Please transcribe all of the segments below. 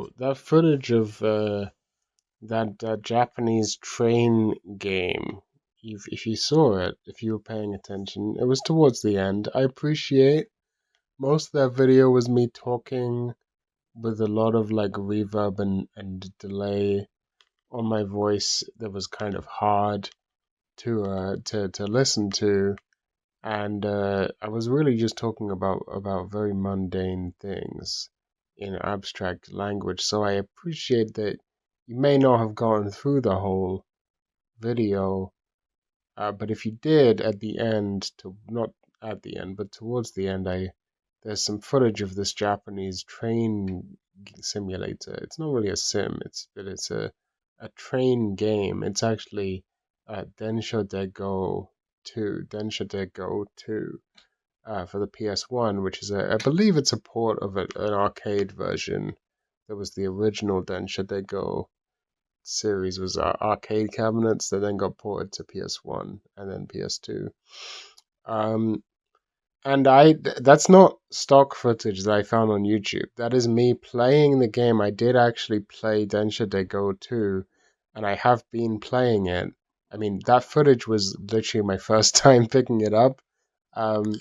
So that footage of that Japanese train game, if you saw it, if you were paying attention, it was towards the end. I appreciate most of that video was me talking with a lot of like reverb and delay on my voice that was kind of hard to listen to. And I was really just talking about very mundane things in abstract language. So I appreciate that you may not have gone through the whole video, but if you did at the end, to not at the end, but towards the end, I there's some footage of this Japanese train simulator. It's not really a sim, it's a train game. It's actually Densha de Go 2 for the PS1, which is I believe it's a port of an arcade version. That was the original Densha de Go series was arcade cabinets that then got ported to PS1 and then PS2. Um, and that's not stock footage that I found on YouTube. That is me playing the game. I did actually play Densha de Go 2, and I have been playing it. I mean, that footage was literally my first time picking it up. Um,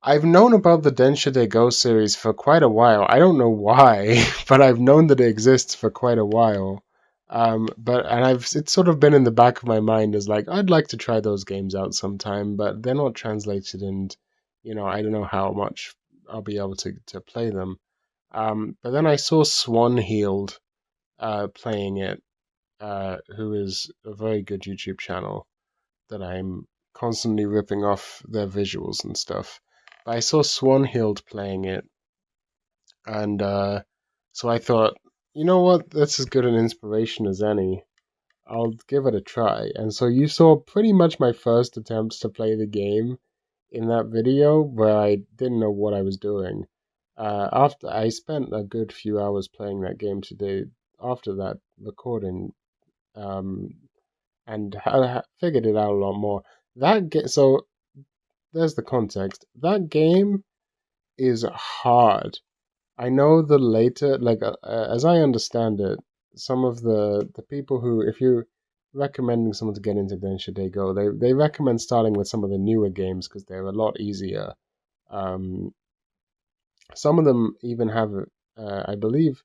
I've known about the Densha de Go series for quite a while. I don't know why, but I've known that it exists for quite a while. It's sort of been in the back of my mind as like I'd like to try those games out sometime, but they're not translated, and I don't know how much I'll be able to play them. But then I saw Swanhealed playing it, who is a very good YouTube channel that I'm constantly ripping off their visuals and stuff. But I saw Swanhild playing it, and so I thought, you know what, that's as good an inspiration as any. I'll give it a try. And so you saw pretty much my first attempts to play the game in that video where I didn't know what I was doing. After I spent a good few hours playing that game today, after that recording, um, and figured it out a lot more. So there's the context. That game is hard. I know the later, as I understand it, some of the people who, if you're recommending someone to get into Densha de Go, they recommend starting with some of the newer games because they're a lot easier. Um, some of them even have, I believe,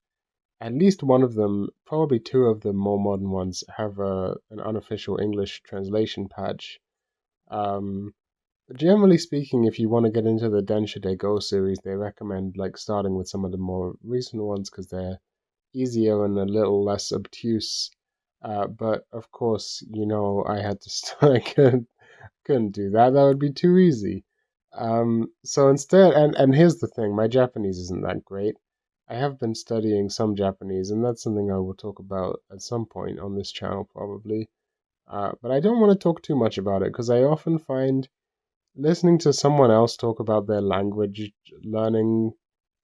at least one of them, probably two of the more modern ones, have an unofficial English translation patch. Um, Generally speaking, if you want to get into the Densha de Go series, they recommend like starting with some of the more recent ones because they're easier and a little less obtuse. But of course, I had to start. I couldn't do that. That would be too easy. So instead, and here's the thing: my Japanese isn't that great. I have been studying some Japanese, and that's something I will talk about at some point on this channel, probably. But I don't want to talk too much about it because I often find listening to someone else talk about their language learning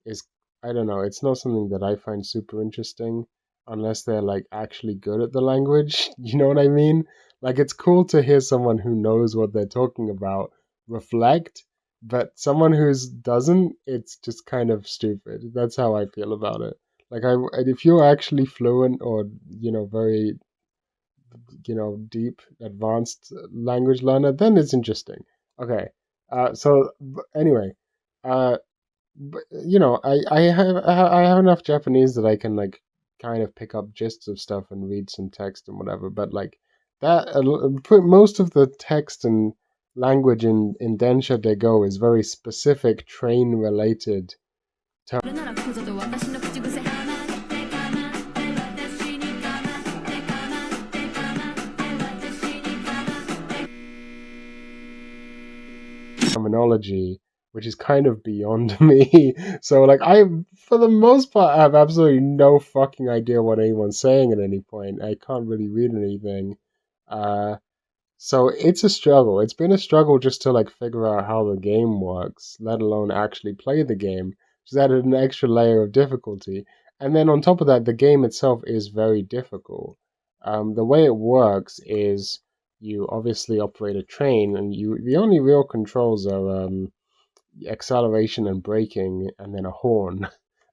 is, I don't know, it's not something that I find super interesting unless they're like actually good at the language. You know what I mean? Like it's cool to hear someone who knows what they're talking about reflect, but someone who doesn't, it's just kind of stupid. That's how I feel about it. Like if you're actually fluent or very deep, advanced language learner, then it's interesting. Okay. Anyway, uh, I have enough Japanese that I can like kind of pick up gists of stuff and read some text and whatever. But like that, most of the text and language in Densha de Go is very specific train related terminology, which is kind of beyond me. So, like, for the most part, I have absolutely no fucking idea what anyone's saying at any point. I can't really read anything. Uh, so it's a struggle. It's been a struggle just to like figure out how the game works, let alone actually play the game. Just added an extra layer of difficulty. And then on top of that, the game itself is very difficult. The way it works is you obviously operate a train, and the only real controls are acceleration and braking, and then a horn.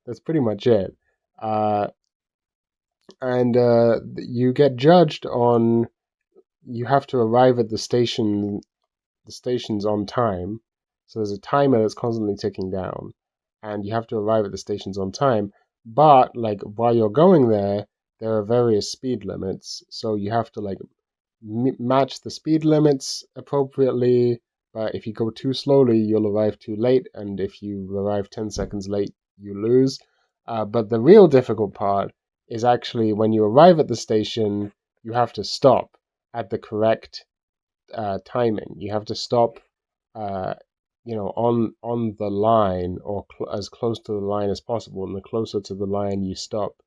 That's pretty much it. And you get judged on. You have to arrive at the stations on time. So there's a timer that's constantly ticking down, and you have to arrive at the stations on time. But like while you're going there, there are various speed limits, so you have to like match the speed limits appropriately. But if you go too slowly, you'll arrive too late, and if you arrive 10 seconds late, you lose. But the real difficult part is actually when you arrive at the station, you have to stop at the correct timing. You have to stop, uh, on the line or as close to the line as possible. And the closer to the line you stop,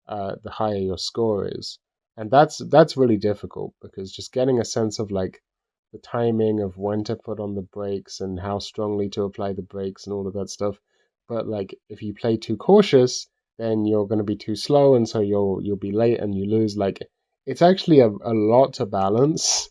the higher your score is. And that's really difficult because just getting a sense of like the timing of when to put on the brakes and how strongly to apply the brakes and all of that stuff. But like if you play too cautious, then you're going to be too slow, and so you'll be late and you lose. Like it's actually a lot to balance.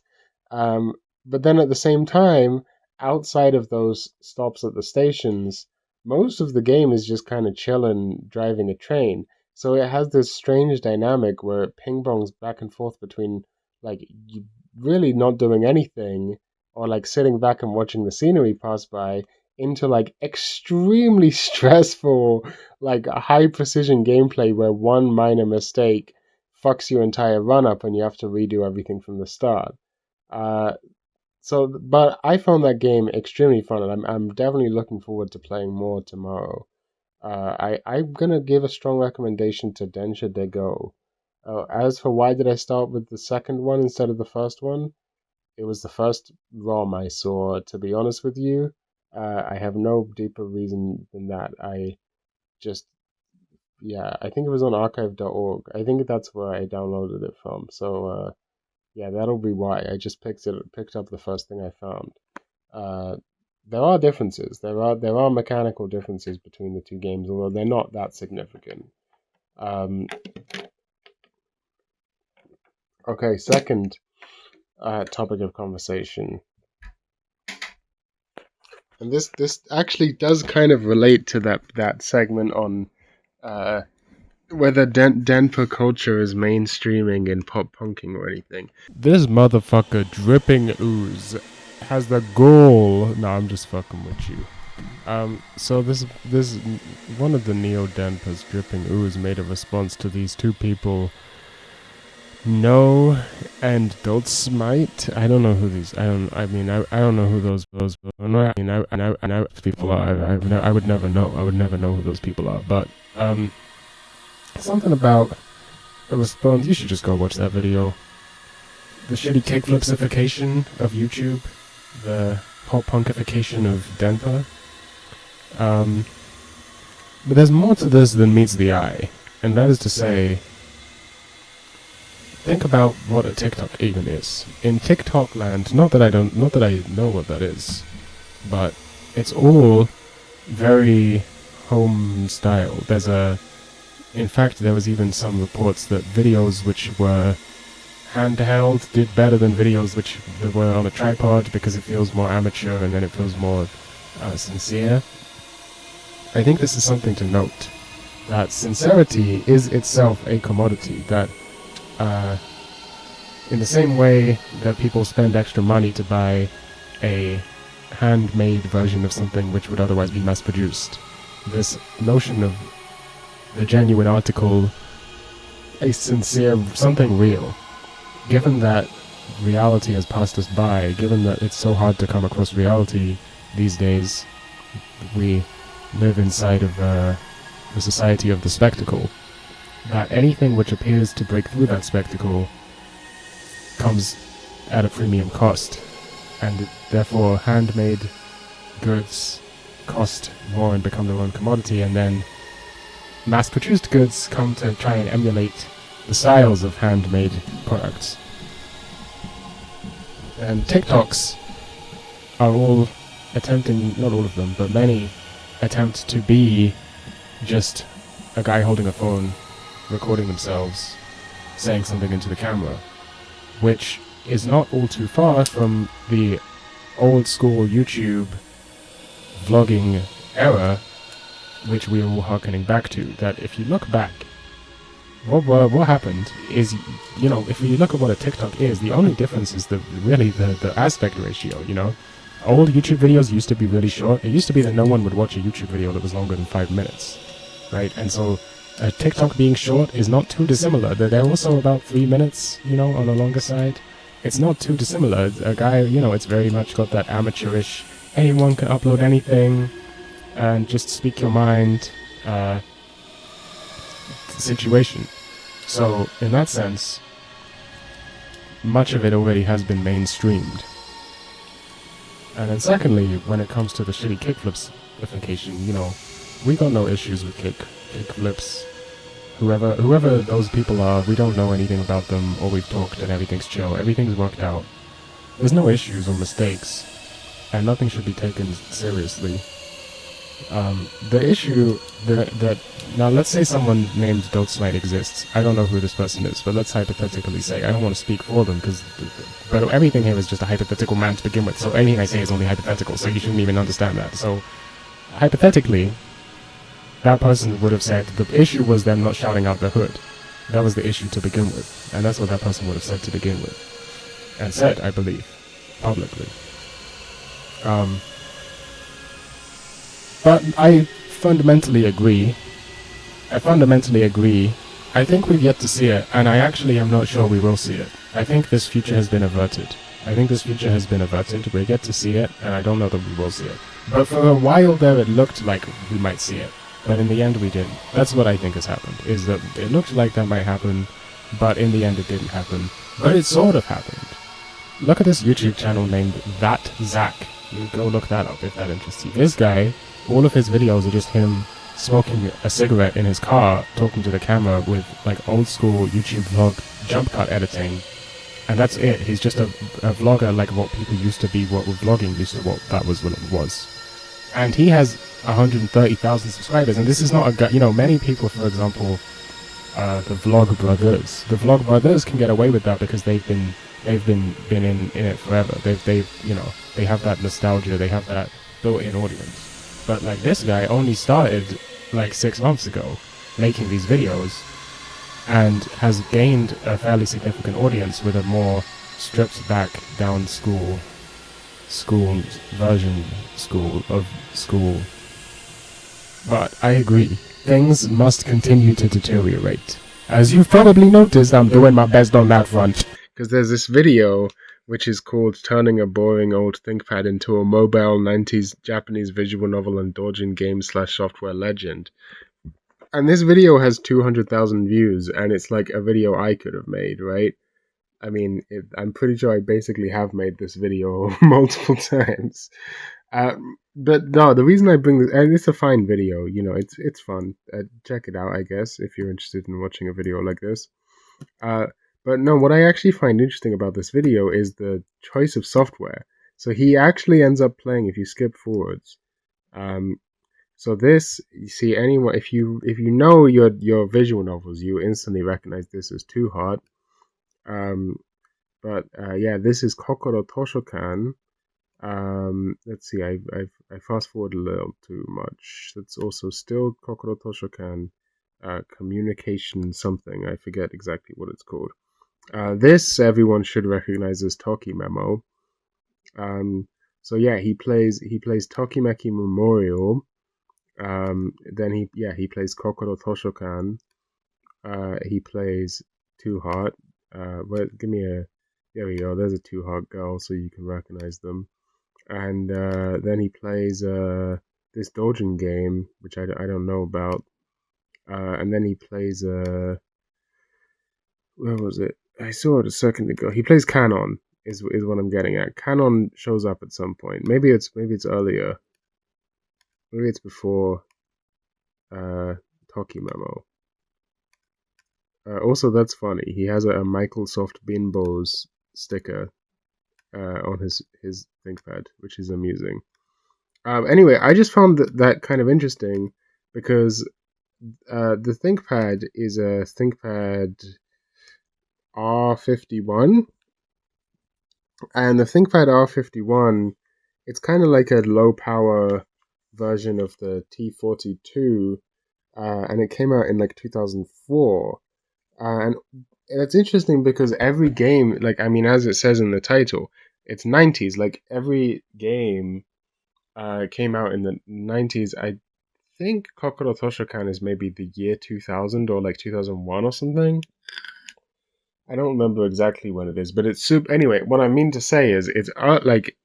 But then at the same time, outside of those stops at the stations, most of the game is just kind of chilling, driving a train. So it has this strange dynamic where it ping pongs back and forth between like you really not doing anything or like sitting back and watching the scenery pass by into like extremely stressful, like high precision gameplay where one minor mistake fucks your entire run up and you have to redo everything from the start. Uh, but I found that game extremely fun, and I'm definitely looking forward to playing more tomorrow. I'm gonna give a strong recommendation to Densha de Go. As for why did I start with the second one instead of the first one, it was the first ROM I saw. To be honest with you, I have no deeper reason than that. I just yeah, I think it was on archive.org. I think that's where I downloaded it from. So yeah, that'll be why. I just picked up the first thing I found. Uh, there are differences. There are mechanical differences between the two games, although they're not that significant. Um, okay, second topic of conversation, and this actually does kind of relate to that segment on whether Denpa culture is mainstreaming in pop punking or anything. This motherfucker dripping ooze has the goal. No, I'm just fucking with you. So this one of the Neo Denpas, dripping ooze, made a response to these two people. No, and Build Smite. I don't know who these. I don't know who those. People are. I would never know. I would never know who those people are. But something about a response. You should just go watch that video. The shitty kickflipsification of YouTube, the pop punkification of Denpa. But there's more to this than meets the eye, and that is to say, think about what a TikTok even is. In TikTok land, not that I know what that is, but it's all very home style. In fact, there was even some reports that videos which were handheld did better than videos which were on a tripod because it feels more amateur and then it feels more sincere. I think this is something to note, that sincerity is itself a commodity, that in the same way that people spend extra money to buy a handmade version of something which would otherwise be mass-produced, this notion of the genuine article, a sincere, something real, given that reality has passed us by, given that it's so hard to come across reality these days, we live inside of the society of the spectacle, that anything which appears to break through that spectacle comes at a premium cost, and therefore handmade goods cost more and become their own commodity, and then mass-produced goods come to try and emulate the styles of handmade products. And TikToks are all attempting, not all of them, but many attempt to be just a guy holding a phone, recording themselves, saying something into the camera, which is not all too far from the old school YouTube vlogging era, which we are all harkening back to. That if you look back what happened is, if you look at what a TikTok is, the only difference is the aspect ratio. Old YouTube videos used to be really short. It used to be that no one would watch a YouTube video that was longer than 5 minutes, right? And so a TikTok being short is not too dissimilar. They're also about 3 minutes, on the longer side. It's not too dissimilar. A guy, it's very much got that amateurish, anyone can upload anything and just speak your mind situation. So in that sense, much of it already has been mainstreamed. And then secondly, when it comes to the shitty kickflips specification, we got no issues with kickflips. Whoever those people are, we don't know anything about them, or we've talked and everything's chill, everything's worked out. There's no issues or mistakes, and nothing should be taken seriously. The issue that now, let's say someone named Dotesmite exists. I don't know who this person is, but let's hypothetically say. I don't want to speak for them, but everything here is just a hypothetical man to begin with, so anything I say is only hypothetical, so you shouldn't even understand that. So, hypothetically, that person would have said the issue was them not shouting out the hood. That was the issue to begin with, and that's what that person would have said to begin with. And said, I believe, publicly. But I fundamentally agree. I think we've yet to see it, and I actually am not sure we will see it. I think this future has been averted. We're yet to see it, and I don't know that we will see it. But for a while there, it looked like we might see it. But in the end, we didn't. That's what I think has happened, is that it looked like that might happen, but in the end, it didn't happen. But it sort of happened. Look at this YouTube channel named That Zach. You go look that up if that interests you. This guy, all of his videos are just him smoking a cigarette in his car, talking to the camera with like old school YouTube vlog jump cut editing, and that's it. He's just a vlogger like what people used to be, what vlogging used to, what that was what it was. And he has 130,000 subscribers, and this is not a guy, many people, for example, the vlog brothers can get away with that because they've been in it forever. They have that nostalgia, they have that built-in audience. But like this guy only started like 6 months ago making these videos and has gained a fairly significant audience with a more stripped back down school version of school. But I agree, things must continue to deteriorate. As you've probably noticed, I'm doing my best on that front. Because there's this video which is called Turning a Boring Old ThinkPad into a Mobile 90s Japanese Visual Novel and Doujin Game / Software Legend. And this video has 200,000 views, and it's like a video I could have made, right? I mean, I'm pretty sure I basically have made this video multiple times. But no, the reason I bring this, and it's a fine video, it's fun. Check it out, I guess, if you're interested in watching a video like this. But no, what I actually find interesting about this video is the choice of software. So he actually ends up playing, if you skip forwards. So this, you see, anyone, if you know your visual novels, you instantly recognize this as Too Hot. But this is Kokoro Toshokan. Let's see, I fast forward a little too much. That's also still Kokoro Toshokan. Communication something. I forget exactly what it's called. This everyone should recognize as Toki Memo. So yeah, he plays Tokimeki Memorial. Then he plays Kokoro Toshokan. He plays Too Hot. There we go. There's a Too Hot girl, so you can recognize them. And then he plays this Doujin game, which I don't know about. And then he plays where was it? I saw it a second ago. He plays Canon, is what I'm getting at. Canon shows up at some point. Maybe it's earlier. Maybe it's before Toki Memo. Also, that's funny. He has a Microsoft Binbos sticker on his ThinkPad, which is amusing. Anyway, I just found that kind of interesting because the ThinkPad is a ThinkPad R51, and the ThinkPad R51, it's kind of like a low power version of the T42, and it came out in like 2004. And it's interesting because every game, like, I mean, as it says in the title, it's 90s. Like, every game came out in the 90s. I think Kokoro Toshokan is maybe the year 2000 or like 2001 or something. I don't remember exactly when it is, but it's super. Anyway, what I mean to say is it's like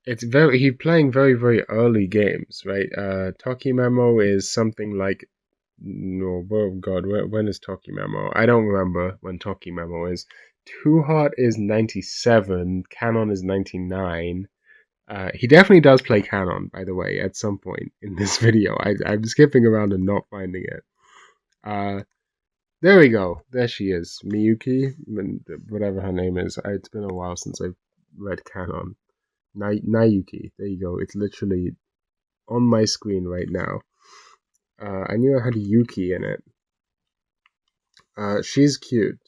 it's very he's playing very very early games, right? Toki Memo is something like no, oh God, when is Toki Memo? I don't remember when Toki Memo is. Two Heart is 97. Canon is 99. He definitely does play Canon, by the way, at some point in this video. I'm skipping around and not finding it. Uh, there we go. There she is. Miyuki, whatever her name is. It's been a while since I've read Canon. Nayuki. There you go. It's literally on my screen right now. I knew I had Yuki in it. She's cute.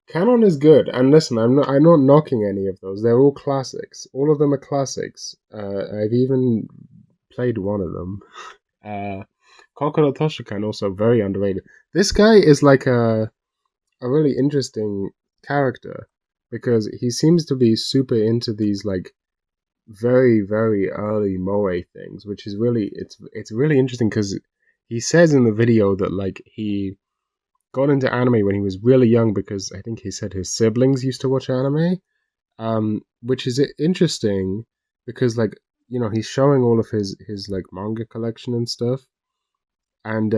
Canon is good, and listen, I'm not knocking any of those. They're all classics. All of them are classics. I've even played one of them. Kokoro Toshokan also very underrated. This guy is like a really interesting character because he seems to be super into these like very very early moe things, which is really it's really interesting because he says in the video that like he got into anime when he was really young because I think he said his siblings used to watch anime, which is interesting because like he's showing all of his like manga collection and stuff, and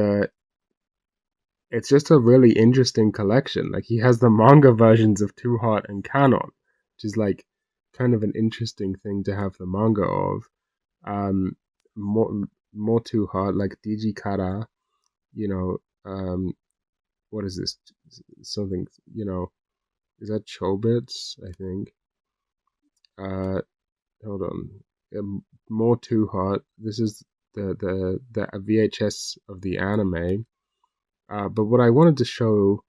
it's just a really interesting collection. Like he has the manga versions of Two Heart and Canon, which is like kind of an interesting thing to have the manga of. Um, more Two Heart like Digi Kara, you know. What is this? Something is that Chobits? I think. Uh, hold on. More Two Heart. This is the VHS of the anime. But what I wanted to show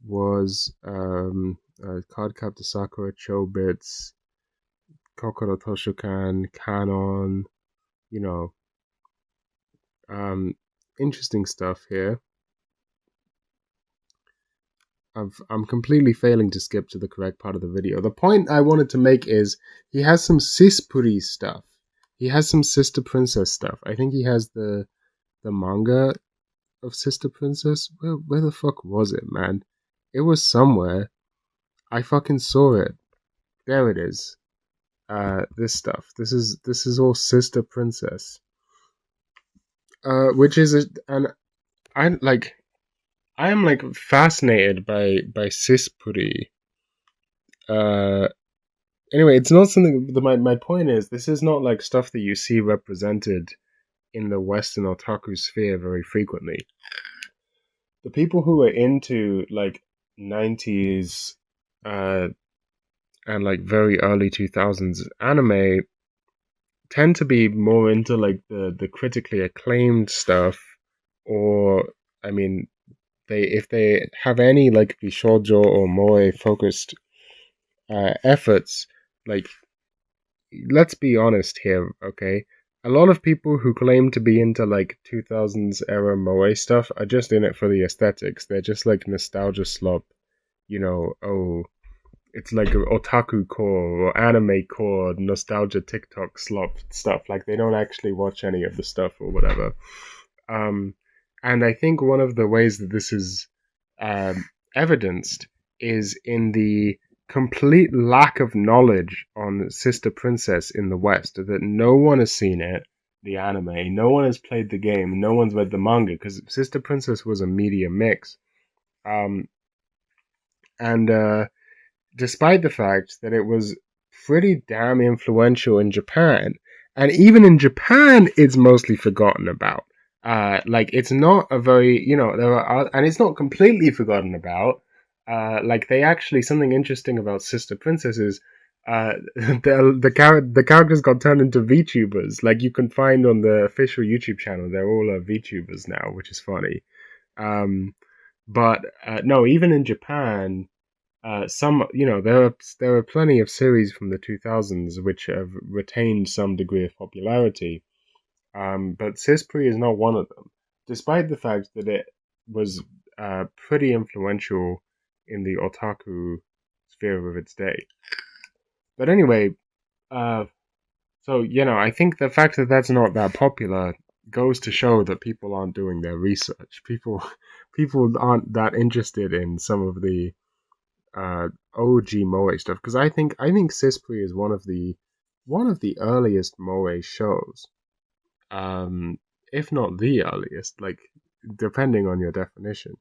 was Cardcaptor Sakura, Chobits, Kokoro Toshokan, Canon, you know, interesting stuff here. I'm completely failing to skip to the correct part of the video. The point I wanted to make is he has some Sispuri stuff. He has some Sister Princess stuff. I think he has the manga of Sister Princess. Where the fuck was it, man? It was somewhere. I fucking saw it. There it is. This stuff. This is all Sister Princess. Which is and I like I am like fascinated by Sispuri. Uh, anyway, it's not something. My point is, this is not like stuff that you see represented in the Western otaku sphere very frequently. The people who are into like 90s and like very early 2000s anime tend to be more into like the critically acclaimed stuff, or I mean, if they have any like bishoujo or moe focused efforts, like let's be honest here, okay? A lot of people who claim to be into like 2000s era moe stuff are just in it for the aesthetics. They're just like nostalgia slop, oh, it's like otaku core or anime core nostalgia TikTok slop stuff. Like they don't actually watch any of the stuff or whatever. Um, and I think one of the ways that this is evidenced is in the complete lack of knowledge on Sister Princess in the West, that no one has seen it, the anime, no one has played the game, no one's read the manga, because Sister Princess was a media mix. Um, and despite the fact that it was pretty damn influential in Japan, and even in Japan, it's mostly forgotten about. Like it's not a very, there are, and it's not completely forgotten about. Like they actually something interesting about Sister Princess is the characters got turned into VTubers. Like you can find on the official YouTube channel, they're all VTubers now, which is funny. Um, but no, even in Japan, some there are plenty of series from the 2000s which have retained some degree of popularity, but Sispri is not one of them, despite the fact that it was pretty influential in the otaku sphere of its day. But anyway, so I think the fact that that's not that popular goes to show that people aren't doing their research. People aren't that interested in some of the OG moe stuff, because I think Cispri is one of the earliest moe shows, um, if not the earliest, like depending on your definition.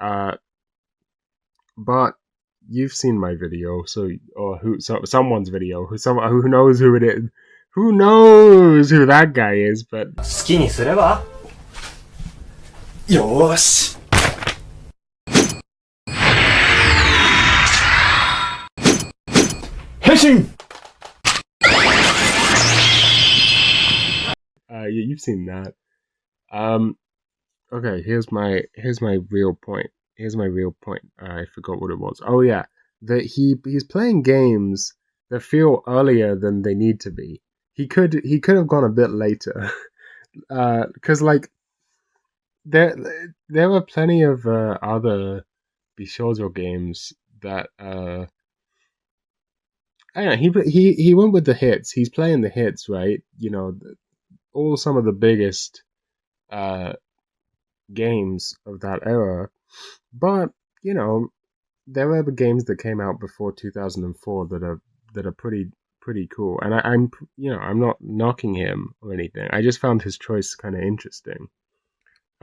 Uh, but you've seen my video, someone's video, who knows who it is, who knows who that guy is, but 好きにすればよーし変身 you've seen that. Okay, here's my real point. I forgot what it was. Oh yeah, that he's playing games that feel earlier than they need to be. He could have gone a bit later, because like there were plenty of other Bishojo games that I don't know. He went with the hits. He's playing the hits, right? All some of the biggest games of that era. But there were games that came out before 2004 that are pretty cool. And I'm not knocking him or anything. I just found his choice kind of interesting.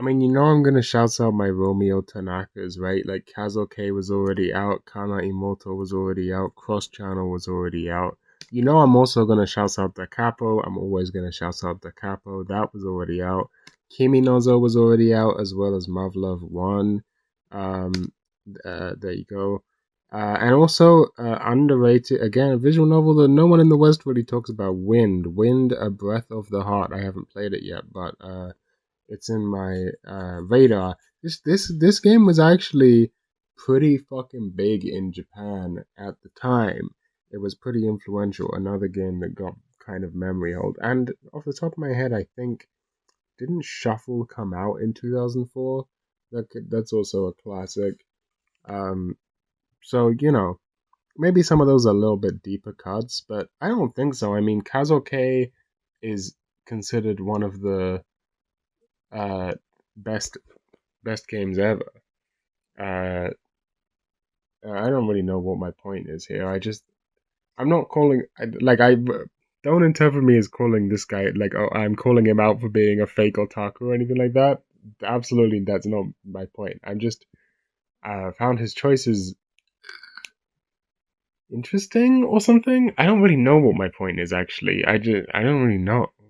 I mean, I'm gonna shout out my Romeo Tanakas, right? Like Kazoke was already out, Kana Imoto was already out, Cross Channel was already out. I'm also gonna shout out Da Capo. I'm always gonna shout out Da Capo. That was already out. Kimi Nozo was already out, as well as Mavlov 1. There you go. And also underrated, again, a visual novel that no one in the West really talks about, Wind, A Breath of the Heart. I haven't played it yet, but it's in my radar. This game was actually pretty fucking big in Japan at the time. It was pretty influential. Another game that got kind of memory hold. And off the top of my head, I think, didn't Shuffle come out in 2004? That's also a classic. So maybe some of those are a little bit deeper cuts, but I don't think so. I mean, Kazoke is considered one of the best games ever. I don't really know what my point is here. I'm not calling, I don't interpret me as calling this guy like, oh, I'm calling him out for being a fake otaku or anything like that. Absolutely, that's not my point. I'm just found his choices interesting or something. I don't really know what my point is actually. I don't really know.